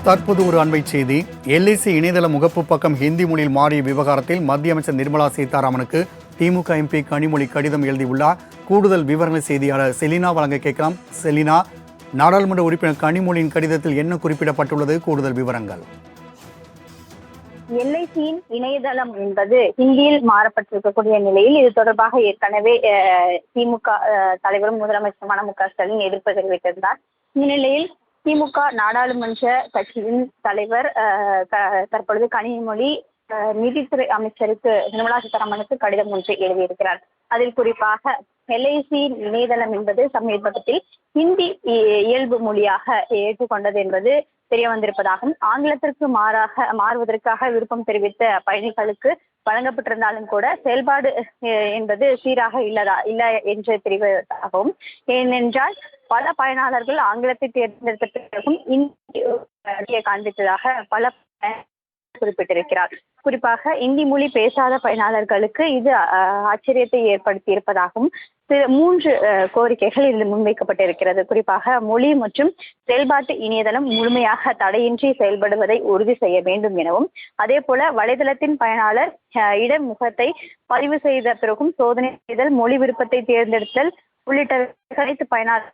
தற்போது ஒரு அண்மை செய்தி. எல்ஐசி இணையதள முகப்பு பக்கம் ஹிந்தி மொழியில் மாறிய விவகாரத்தில் மத்திய அமைச்சர் நிர்மலா சீதாராமனுக்கு திமுக எம்பி கனிமொழி கடிதம் எழுதியுள்ளார். கூடுதல் விவரங்கள் செய்தியாளர் செலினா வழங்க கேட்கலாம். செலினா, நாடாளுமன்ற உறுப்பினர் கனிமொழியின் கடிதத்தில் என்ன குறிப்பிடப்பட்டுள்ளது? கூடுதல் விவரங்கள். எல்ஐசியின் இணையதளம் என்பது ஹிந்தியில் மாறப்பட்டிருக்கக்கூடிய நிலையில் இது தொடர்பாக ஏற்கனவே திமுக தலைவரும் முதலமைச்சருமான மு.க.ஸ்டாலின் எதிர்ப்பு தெரிவித்திருந்தார். இந்த நிலையில் திமுக நாடாளுமன்ற கட்சியின் தலைவர் தற்பொழுது கனிமொழி நிதித்துறை அமைச்சருக்கு நிர்மலா சீதாராமனுக்கு கடிதம் ஒன்றை எழுதியிருக்கிறார். அதில் குறிப்பாக எல்ஐசியின் இணையதளம் என்பது சமீபத்தில் ஹிந்தி இயல்பு மொழியாக ஏற்றுக்கொண்டது என்பது தெரிய வந்திருப்பதாகவும், ஆங்கிலத்திற்கு மாறுவதற்காக விருப்பம் தெரிவித்த பயணிகளுக்கு வழங்கப்பட்டிருந்தாலும் கூட செயல்பாடு என்பது சீராக இல்லை என்று தெரிவதாகவும், ஏனென்றால் பல பயனாளர்கள் ஆங்கிலத்தை தேர்ந்தெடுத்த பிறகும் இந்தியை காண்பித்ததாக பல குறிப்பிட்டிருக்கிறார். குறிப்பாக இந்தி மொழி பேசாத பயனாளர்களுக்கு இது ஆச்சரியத்தை ஏற்படுத்தி இருப்பதாகவும் 3 கோரிக்கைகள் இதில் முன்வைக்கப்பட்டிருக்கிறது. குறிப்பாக மொழி மற்றும் செயல்பாட்டு இணையதளம் முழுமையாக தடையின்றி செயல்படுவதை உறுதி செய்ய வேண்டும் எனவும், அதே போல வலைதளத்தின் பயனாளர் இடமுகத்தை பதிவு செய்த பிறகும் சோதனை செய்தல், மொழி விருப்பத்தை தேர்ந்தெடுத்தல் உள்ளிட்ட அனைத்து பயனாளர்